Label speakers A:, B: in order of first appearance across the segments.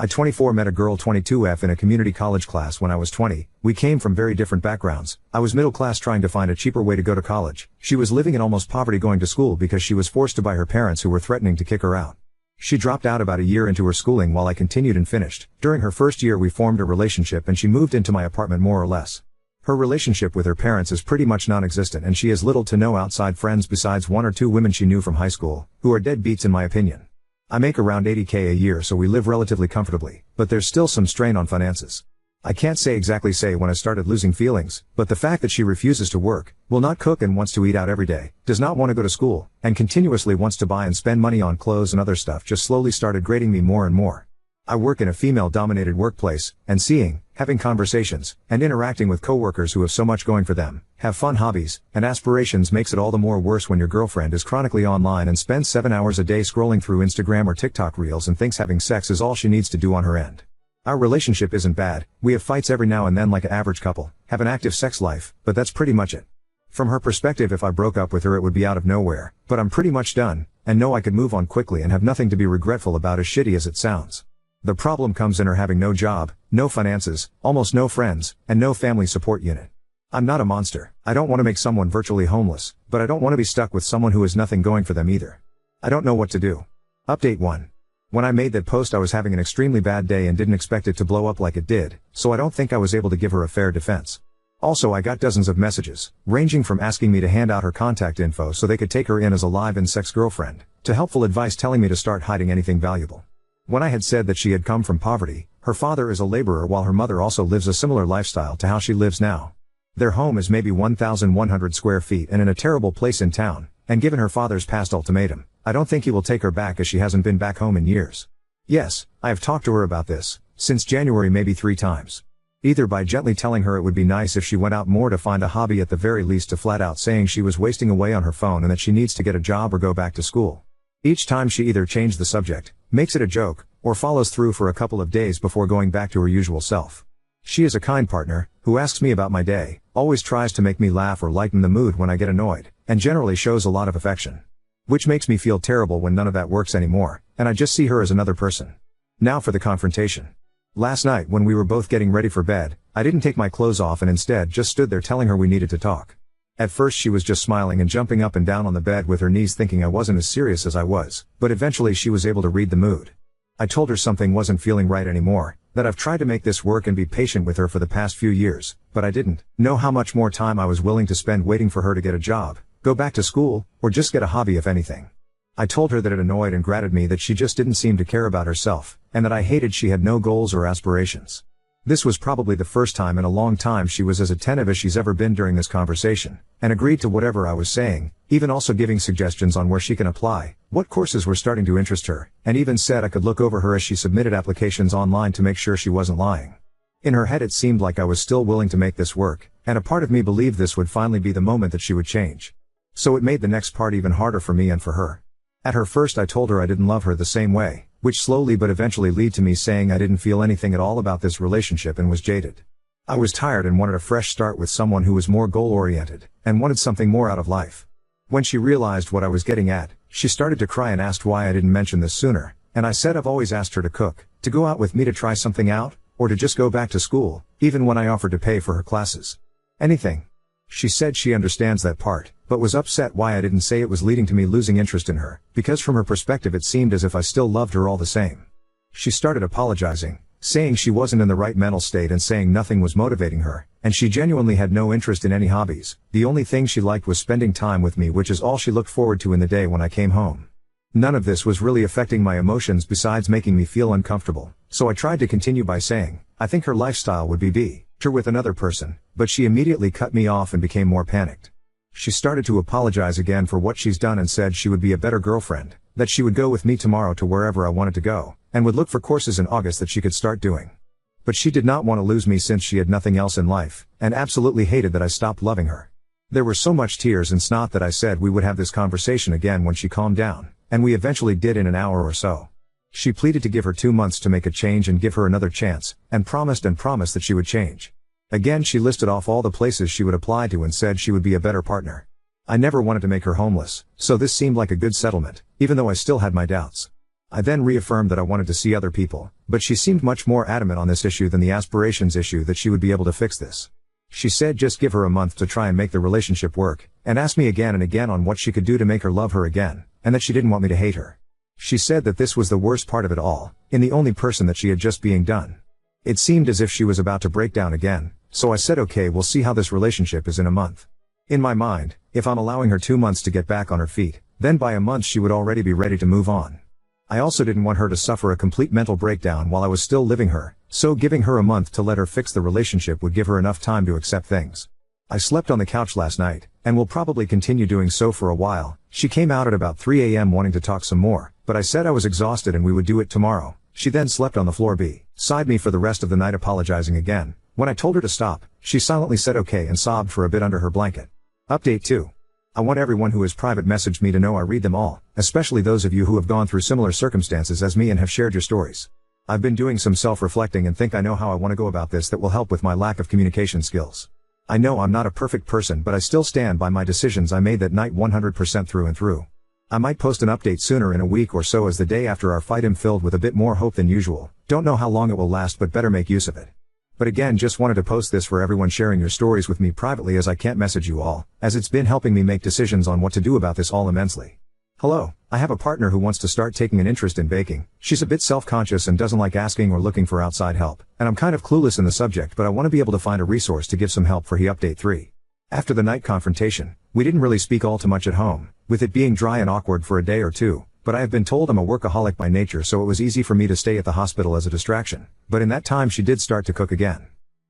A: I 24 met a girl 22F in a community college class when I was 20. We came from very different backgrounds. I was middle class trying to find a cheaper way to go to college. She was living in almost poverty going to school because she was forced to by her parents who were threatening to kick her out. She dropped out about a year into her schooling while I continued and finished. During her first year we formed a relationship and she moved into my apartment more or less. Her relationship with her parents is pretty much non-existent and she has little to no outside friends besides one or two women she knew from high school, who are deadbeats in my opinion. I make around $80K a year so we live relatively comfortably, but there's still some strain on finances. I can't exactly say when I started losing feelings, but the fact that she refuses to work, will not cook and wants to eat out every day, does not want to go to school, and continuously wants to buy and spend money on clothes and other stuff just slowly started grating me more and more. I work in a female-dominated workplace, and having conversations, and interacting with coworkers who have so much going for them, have fun hobbies, and aspirations makes it all the more worse when your girlfriend is chronically online and spends 7 hours a day scrolling through Instagram or TikTok reels and thinks having sex is all she needs to do on her end. Our relationship isn't bad, we have fights every now and then like an average couple, have an active sex life, but that's pretty much it. From her perspective if I broke up with her it would be out of nowhere, but I'm pretty much done, and know I could move on quickly and have nothing to be regretful about as shitty as it sounds. The problem comes in her having no job, no finances, almost no friends, and no family support unit. I'm not a monster. I don't want to make someone virtually homeless, but I don't want to be stuck with someone who has nothing going for them either. I don't know what to do. Update 1. When I made that post I was having an extremely bad day and didn't expect it to blow up like it did, so I don't think I was able to give her a fair defense. Also I got dozens of messages, ranging from asking me to hand out her contact info so they could take her in as a live-in sex girlfriend, to helpful advice telling me to start hiding anything valuable. When I had said that she had come from poverty, her father is a laborer while her mother also lives a similar lifestyle to how she lives now. Their home is maybe 1,100 square feet and in a terrible place in town, and given her father's past ultimatum, I don't think he will take her back as she hasn't been back home in years. Yes, I have talked to her about this, since January maybe 3 times. Either by gently telling her it would be nice if she went out more to find a hobby at the very least to flat out saying she was wasting away on her phone and that she needs to get a job or go back to school. Each time she either changed the subject, makes it a joke, or follows through for a couple of days before going back to her usual self. She is a kind partner, who asks me about my day, always tries to make me laugh or lighten the mood when I get annoyed, and generally shows a lot of affection. Which makes me feel terrible when none of that works anymore, and I just see her as another person. Now for the confrontation. Last night when we were both getting ready for bed, I didn't take my clothes off and instead just stood there telling her we needed to talk. At first she was just smiling and jumping up and down on the bed with her knees thinking I wasn't as serious as I was, but eventually she was able to read the mood. I told her something wasn't feeling right anymore, that I've tried to make this work and be patient with her for the past few years, but I didn't know how much more time I was willing to spend waiting for her to get a job, go back to school, or just get a hobby if anything. I told her that it annoyed and grated me that she just didn't seem to care about herself, and that I hated she had no goals or aspirations. This was probably the first time in a long time she was as attentive as she's ever been during this conversation, and agreed to whatever I was saying, even also giving suggestions on where she can apply, what courses were starting to interest her, and even said I could look over her as she submitted applications online to make sure she wasn't lying. In her head it seemed like I was still willing to make this work, and a part of me believed this would finally be the moment that she would change. So it made the next part even harder for me and for her. At her first I told her I didn't love her the same way, which slowly but eventually led to me saying I didn't feel anything at all about this relationship and was jaded. I was tired and wanted a fresh start with someone who was more goal-oriented, and wanted something more out of life. When she realized what I was getting at, she started to cry and asked why I didn't mention this sooner, and I said I've always asked her to cook, to go out with me to try something out, or to just go back to school, even when I offered to pay for her classes. Anything. She said she understands that part, but was upset why I didn't say it was leading to me losing interest in her, because from her perspective it seemed as if I still loved her all the same. She started apologizing, saying she wasn't in the right mental state and saying nothing was motivating her, and she genuinely had no interest in any hobbies. The only thing she liked was spending time with me, which is all she looked forward to in the day when I came home. None of this was really affecting my emotions besides making me feel uncomfortable, so I tried to continue by saying, I think her lifestyle would be better with another person, but she immediately cut me off and became more panicked. She started to apologize again for what she's done and said she would be a better girlfriend, that she would go with me tomorrow to wherever I wanted to go, and would look for courses in August that she could start doing. But she did not want to lose me since she had nothing else in life, and absolutely hated that I stopped loving her. There were so much tears and snot that I said we would have this conversation again when she calmed down, and we eventually did in an hour or so. She pleaded to give her 2 months to make a change and give her another chance, and promised that she would change. Again she listed off all the places she would apply to and said she would be a better partner. I never wanted to make her homeless, so this seemed like a good settlement, even though I still had my doubts. I then reaffirmed that I wanted to see other people, but she seemed much more adamant on this issue than the aspirations issue that she would be able to fix this. She said just give her a month to try and make the relationship work, and asked me again and again on what she could do to make her love her again, and that she didn't want me to hate her. She said that this was the worst part of it all, in the only person that she had just being done. It seemed as if she was about to break down again, so I said okay, we'll see how this relationship is in a month. In my mind, if I'm allowing her 2 months to get back on her feet, then by a month she would already be ready to move on. I also didn't want her to suffer a complete mental breakdown while I was still living her, so giving her a month to let her fix the relationship would give her enough time to accept things. I slept on the couch last night, and will probably continue doing so for a while. She came out at about 3 a.m. wanting to talk some more, but I said I was exhausted and we would do it tomorrow. She then slept on the floor beside me for the rest of the night, apologizing again. When I told her to stop, she silently said okay and sobbed for a bit under her blanket. Update 2. I want everyone who has private messaged me to know I read them all, especially those of you who have gone through similar circumstances as me and have shared your stories. I've been doing some self-reflecting and think I know how I want to go about this that will help with my lack of communication skills. I know I'm not a perfect person, but I still stand by my decisions I made that night 100% through and through. I might post an update sooner in a week or so, as the day after our fight am filled with a bit more hope than usual. Don't know how long it will last, but better make use of it. But again, just wanted to post this for everyone sharing your stories with me privately, as I can't message you all, as it's been helping me make decisions on what to do about this all immensely. Hello, I have a partner who wants to start taking an interest in baking. She's a bit self-conscious and doesn't like asking or looking for outside help, and I'm kind of clueless in the subject, but I want to be able to find a resource to give some help for he update 3. After the night confrontation, we didn't really speak all too much at home, with it being dry and awkward for a day or two, but I have been told I'm a workaholic by nature, so it was easy for me to stay at the hospital as a distraction. But in that time she did start to cook again.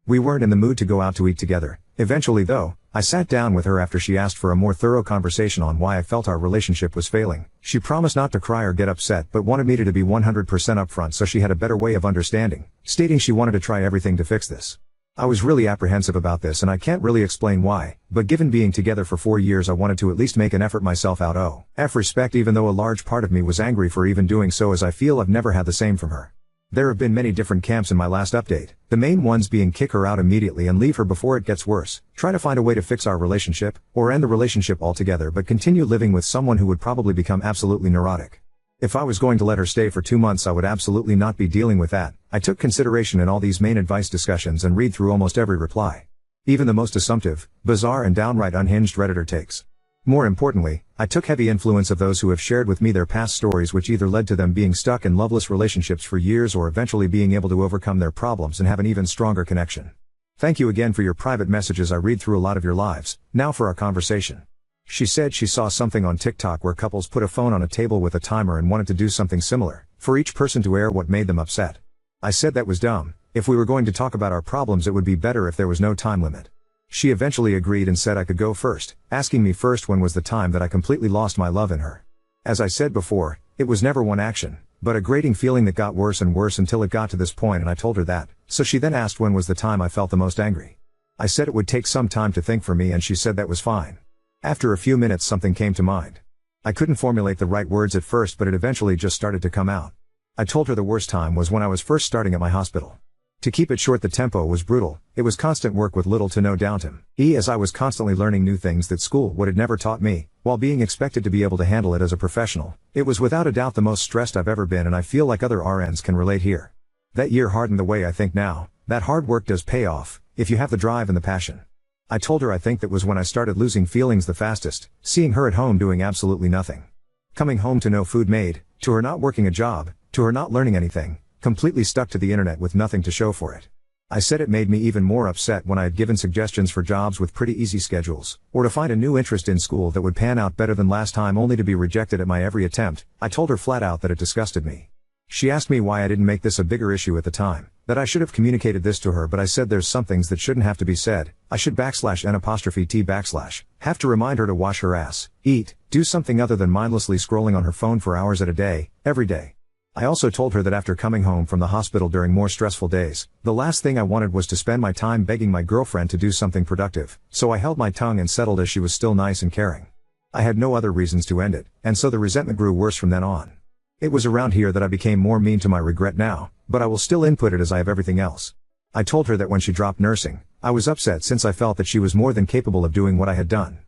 A: We weren't in the mood to go out to eat together. Eventually though, I sat down with her after she asked for a more thorough conversation on why I felt our relationship was failing. She promised not to cry or get upset, but wanted me to be 100% upfront so she had a better way of understanding, stating she wanted to try everything to fix this. I was really apprehensive about this, and I can't really explain why, but given being together for 4 years, I wanted to at least make an effort myself out of respect, even though a large part of me was angry for even doing so, as I feel I've never had the same from her. There have been many different camps in my last update, the main ones being kick her out immediately and leave her before it gets worse, try to find a way to fix our relationship, or end the relationship altogether but continue living with someone who would probably become absolutely neurotic. If I was going to let her stay for 2 months, I would absolutely not be dealing with that. I took consideration in all these main advice discussions and read through almost every reply. Even the most assumptive, bizarre and downright unhinged Redditor takes. More importantly, I took heavy influence of those who have shared with me their past stories, which either led to them being stuck in loveless relationships for years or eventually being able to overcome their problems and have an even stronger connection. Thank you again for your private messages. I read through a lot of your lives. Now for our conversation. She said she saw something on TikTok where couples put a phone on a table with a timer and wanted to do something similar, for each person to air what made them upset. I said that was dumb. If we were going to talk about our problems, it would be better if there was no time limit. She eventually agreed and said I could go first, asking me first when was the time that I completely lost my love in her. As I said before, it was never one action, but a grating feeling that got worse and worse until it got to this point, and I told her that, so she then asked when was the time I felt the most angry. I said it would take some time to think for me, and she said that was fine. After a few minutes something came to mind. I couldn't formulate the right words at first, but it eventually just started to come out. I told her the worst time was when I was first starting at my hospital. To keep it short, the tempo was brutal. It was constant work with little to no downtime. As I was constantly learning new things that school would have never taught me, while being expected to be able to handle it as a professional. It was without a doubt the most stressed I've ever been, and I feel like other RNs can relate here. That year hardened the way I think now. That hard work does pay off, if you have the drive and the passion. I told her I think that was when I started losing feelings the fastest, seeing her at home doing absolutely nothing. Coming home to no food made, to her not working a job, to her not learning anything, completely stuck to the internet with nothing to show for it. I said it made me even more upset when I had given suggestions for jobs with pretty easy schedules, or to find a new interest in school that would pan out better than last time, only to be rejected at my every attempt. I told her flat out that it disgusted me. She asked me why I didn't make this a bigger issue at the time, that I should have communicated this to her, but I said there's some things that shouldn't have to be said. I should _N_T_ have to remind her to wash her ass, eat, do something other than mindlessly scrolling on her phone for hours at a day, every day. I also told her that after coming home from the hospital during more stressful days, the last thing I wanted was to spend my time begging my girlfriend to do something productive, so I held my tongue and settled, as she was still nice and caring. I had no other reasons to end it, and so the resentment grew worse from then on. It was around here that I became more mean to my regret now, but I will still input it as I have everything else. I told her that when she dropped nursing, I was upset since I felt that she was more than capable of doing what I had done.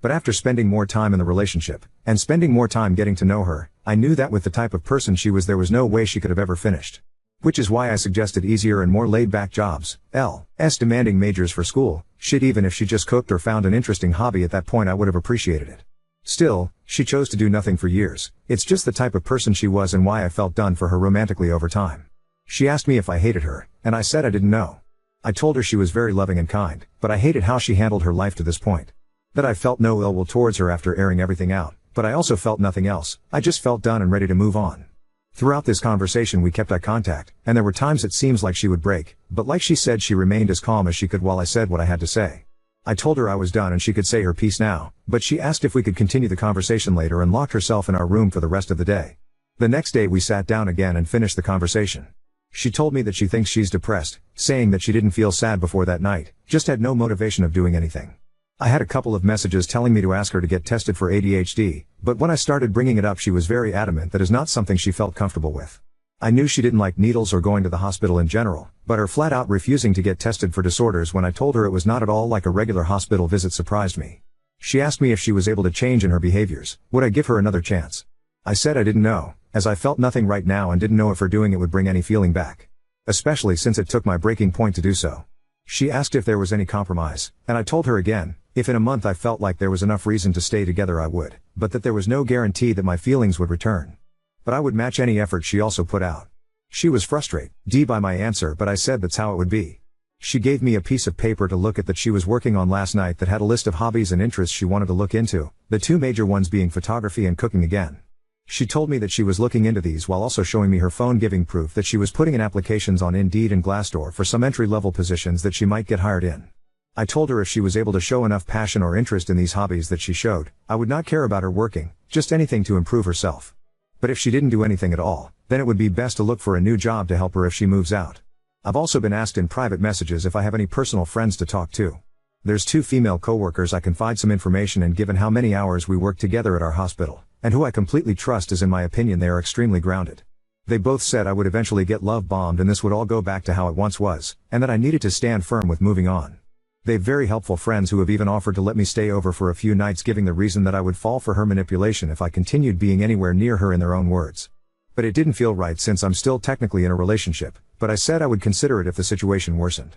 A: But after spending more time in the relationship, and spending more time getting to know her, I knew that with the type of person she was there was no way she could have ever finished. Which is why I suggested easier and more laid-back jobs, less demanding majors for school, shit even if she just cooked or found an interesting hobby at that point I would have appreciated it. Still, she chose to do nothing for years. It's just the type of person she was and why I felt done for her romantically over time. She asked me if I hated her, and I said I didn't know. I told her she was very loving and kind, but I hated how she handled her life to this point. That I felt no ill will towards her after airing everything out, but I also felt nothing else. I just felt done and ready to move on. Throughout this conversation we kept eye contact, and there were times it seems like she would break, but like she said she remained as calm as she could while I said what I had to say. I told her I was done and she could say her piece now, but she asked if we could continue the conversation later and locked herself in our room for the rest of the day. The next day we sat down again and finished the conversation. She told me that she thinks she's depressed, saying that she didn't feel sad before that night, just had no motivation of doing anything. I had a couple of messages telling me to ask her to get tested for ADHD, but when I started bringing it up she was very adamant that is not something she felt comfortable with. I knew she didn't like needles or going to the hospital in general, but her flat out refusing to get tested for disorders when I told her it was not at all like a regular hospital visit surprised me. She asked me if she was able to change in her behaviors, would I give her another chance? I said I didn't know, as I felt nothing right now and didn't know if her doing it would bring any feeling back. Especially since it took my breaking point to do so. She asked if there was any compromise, and I told her again, if in a month I felt like there was enough reason to stay together I would, but that there was no guarantee that my feelings would return. But I would match any effort she also put out. She was frustrated by my answer, but I said that's how it would be. She gave me a piece of paper to look at that she was working on last night that had a list of hobbies and interests she wanted to look into, the two major ones being photography and cooking again. She told me that she was looking into these while also showing me her phone, giving proof that she was putting in applications on Indeed and Glassdoor for some entry-level positions that she might get hired in. I told her if she was able to show enough passion or interest in these hobbies that she showed, I would not care about her working, just anything to improve herself. But if she didn't do anything at all, then it would be best to look for a new job to help her if she moves out. I've also been asked in private messages if I have any personal friends to talk to. There's 2 female coworkers I confide some information in given how many hours we work together at our hospital, and who I completely trust as in my opinion they are extremely grounded. They both said I would eventually get love bombed and this would all go back to how it once was, and that I needed to stand firm with moving on. They've very helpful friends who have even offered to let me stay over for a few nights, giving the reason that I would fall for her manipulation if I continued being anywhere near her, in their own words. But it didn't feel right since I'm still technically in a relationship, but I said I would consider it if the situation worsened.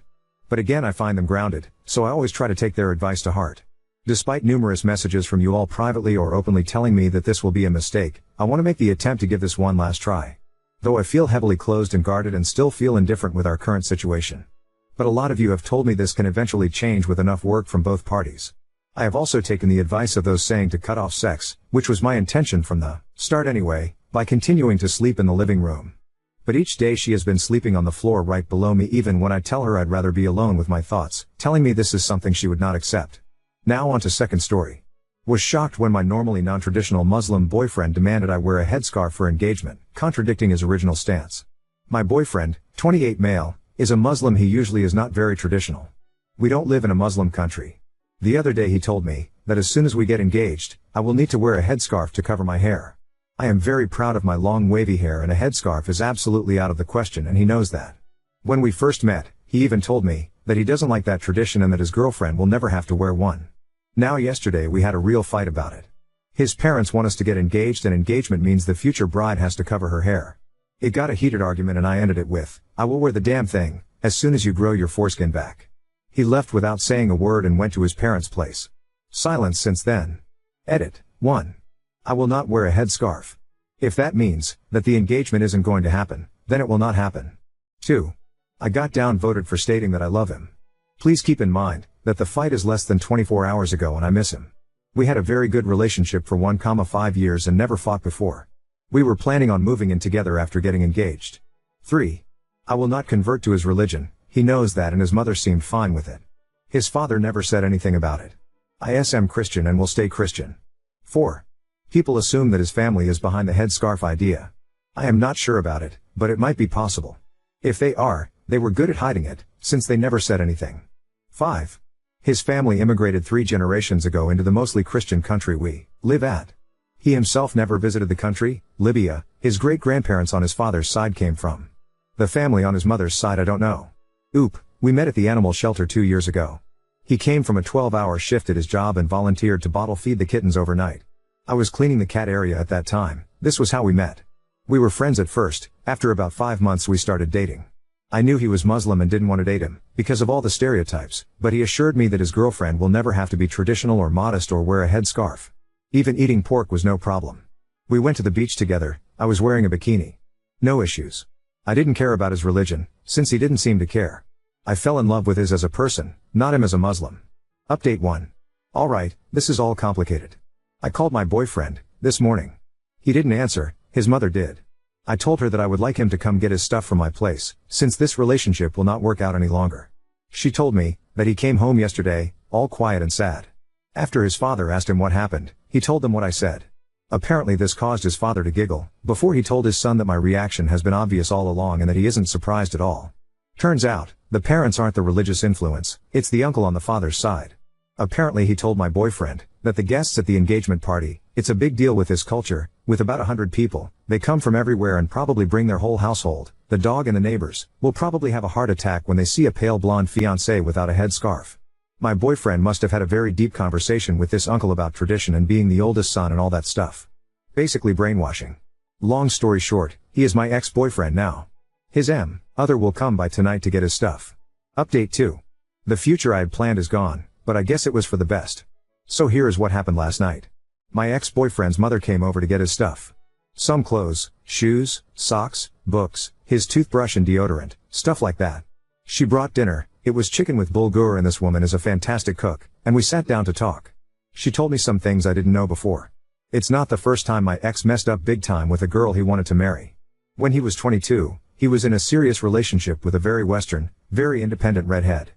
A: But again I find them grounded, so I always try to take their advice to heart. Despite numerous messages from you all privately or openly telling me that this will be a mistake, I want to make the attempt to give this one last try. Though I feel heavily closed and guarded and still feel indifferent with our current situation. But a lot of you have told me this can eventually change with enough work from both parties. I have also taken the advice of those saying to cut off sex, which was my intention from the start anyway, by continuing to sleep in the living room. But each day she has been sleeping on the floor right below me, even when I tell her I'd rather be alone with my thoughts, telling me this is something she would not accept. Now on to second story. Was shocked when my normally non-traditional Muslim boyfriend demanded I wear a headscarf for engagement, contradicting his original stance. My boyfriend, 28 male, is a Muslim. He usually is not very traditional. We don't live in a Muslim country. The other day he told me that as soon as we get engaged, I will need to wear a headscarf to cover my hair. I am very proud of my long wavy hair and a headscarf is absolutely out of the question, and he knows that. When we first met, he even told me that he doesn't like that tradition and that his girlfriend will never have to wear one. Now yesterday we had a real fight about it. His parents want us to get engaged, and engagement means the future bride has to cover her hair. It got a heated argument and I ended it with, I will wear the damn thing, as soon as you grow your foreskin back. He left without saying a word and went to his parents' place. Silence since then. Edit. 1. I will not wear a headscarf. If that means that the engagement isn't going to happen, then it will not happen. 2. I got downvoted for stating that I love him. Please keep in mind that the fight is less than 24 hours ago and I miss him. We had a very good relationship for 1,5 years and never fought before. We were planning on moving in together after getting engaged. 3. I will not convert to his religion. He knows that and his mother seemed fine with it. His father never said anything about it. I am Christian and will stay Christian. 4. People assume that his family is behind the headscarf idea. I am not sure about it, but it might be possible. If they are, they were good at hiding it, since they never said anything. 5. His family immigrated 3 generations ago into the mostly Christian country we live at. He himself never visited the country, Libya, his great-grandparents on his father's side came from. The family on his mother's side I don't know. We met at the animal shelter 2 years ago. He came from a 12-hour shift at his job and volunteered to bottle feed the kittens overnight. I was cleaning the cat area at that time. This was how we met. We were friends at first. After about 5 months we started dating. I knew he was Muslim and didn't want to date him, because of all the stereotypes, but he assured me that his girlfriend will never have to be traditional or modest or wear a headscarf. Even eating pork was no problem. We went to the beach together. I was wearing a bikini. No issues. I didn't care about his religion, since he didn't seem to care. I fell in love with his as a person, not him as a Muslim. Update 1. Alright, this is all complicated. I called my boyfriend, this morning. He didn't answer, his mother did. I told her that I would like him to come get his stuff from my place, since this relationship will not work out any longer. She told me that he came home yesterday, all quiet and sad. After his father asked him what happened, he told them what I said. Apparently this caused his father to giggle, before he told his son that my reaction has been obvious all along and that he isn't surprised at all. Turns out, the parents aren't the religious influence, it's the uncle on the father's side. Apparently he told my boyfriend that the guests at the engagement party, it's a big deal with this culture, with about 100 people, they come from everywhere and probably bring their whole household, the dog and the neighbors, will probably have a heart attack when they see a pale blonde fiancé without a headscarf. My boyfriend must have had a very deep conversation with this uncle about tradition and being the oldest son and all that stuff. Basically brainwashing. Long story short, he is my ex-boyfriend now. His other will come by tonight to get his stuff. Update 2. The future I had planned is gone, but I guess it was for the best. So here is what happened last night. My ex-boyfriend's mother came over to get his stuff. Some clothes, shoes, socks, books, his toothbrush and deodorant, stuff like that. She brought dinner. It was chicken with bulgur and this woman is a fantastic cook, and we sat down to talk. She told me some things I didn't know before. It's not the first time my ex messed up big time with a girl he wanted to marry. When he was 22, he was in a serious relationship with a very Western, very independent redhead.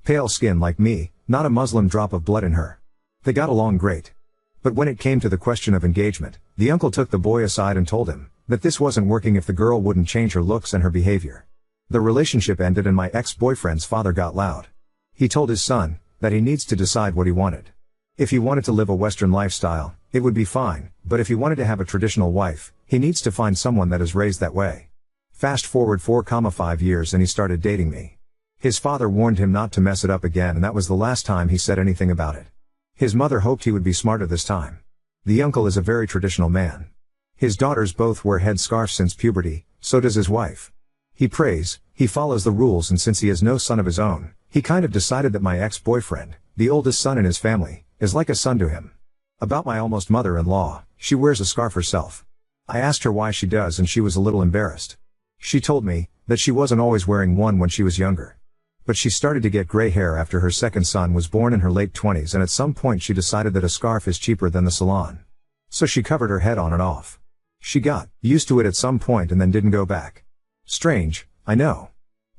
A: Pale skin like me, not a Muslim drop of blood in her. They got along great. But when it came to the question of engagement, the uncle took the boy aside and told him that this wasn't working if the girl wouldn't change her looks and her behavior. The relationship ended and my ex-boyfriend's father got loud. He told his son that he needs to decide what he wanted. If he wanted to live a Western lifestyle, it would be fine, but if he wanted to have a traditional wife, he needs to find someone that is raised that way. Fast forward 4,5 years and he started dating me. His father warned him not to mess it up again and that was the last time he said anything about it. His mother hoped he would be smarter this time. The uncle is a very traditional man. His daughters both wear headscarves since puberty, so does his wife. He prays, he follows the rules and since he has no son of his own, he kind of decided that my ex-boyfriend, the oldest son in his family, is like a son to him. About my almost mother-in-law, she wears a scarf herself. I asked her why she does and she was a little embarrassed. She told me that she wasn't always wearing one when she was younger. But she started to get gray hair after her second son was born in her late 20s and at some point she decided that a scarf is cheaper than the salon. So she covered her head on and off. She got used to it at some point and then didn't go back. Strange, I know.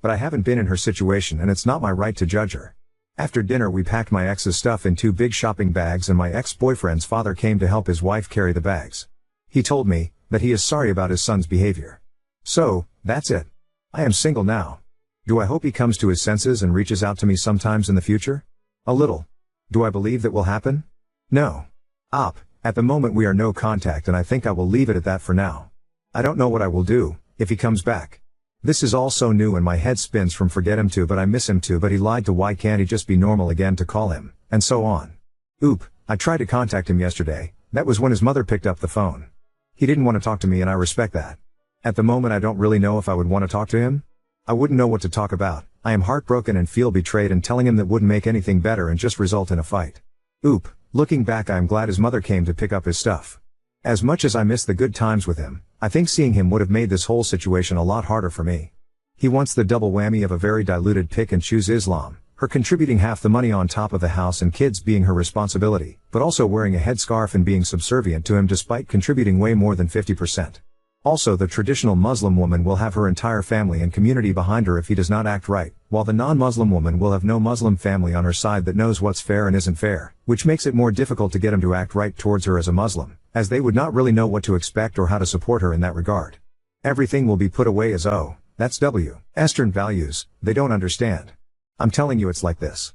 A: But I haven't been in her situation and it's not my right to judge her. After dinner we packed my ex's stuff in 2 big shopping bags and my ex-boyfriend's father came to help his wife carry the bags. He told me that he is sorry about his son's behavior. So, that's it. I am single now. Do I hope he comes to his senses and reaches out to me sometimes in the future? A little. Do I believe that will happen? No. At the moment we are no contact and I think I will leave it at that for now. I don't know what I will do if he comes back. This is all so new and my head spins from forget him to but I miss him too but he lied to why can't he just be normal again to call him, and so on. I tried to contact him yesterday, that was when his mother picked up the phone. He didn't want to talk to me and I respect that. At the moment I don't really know if I would want to talk to him. I wouldn't know what to talk about, I am heartbroken and feel betrayed and telling him that wouldn't make anything better and just result in a fight. Looking back I am glad his mother came to pick up his stuff. As much as I miss the good times with him, I think seeing him would have made this whole situation a lot harder for me. He wants the double whammy of a very diluted pick and choose Islam, her contributing half the money on top of the house and kids being her responsibility, but also wearing a headscarf and being subservient to him despite contributing way more than 50%. Also the traditional Muslim woman will have her entire family and community behind her if he does not act right, while the non-Muslim woman will have no Muslim family on her side that knows what's fair and isn't fair, which makes it more difficult to get him to act right towards her as a Muslim, as they would not really know what to expect or how to support her in that regard. Everything will be put away as that's Western values, they don't understand. I'm telling you it's like this.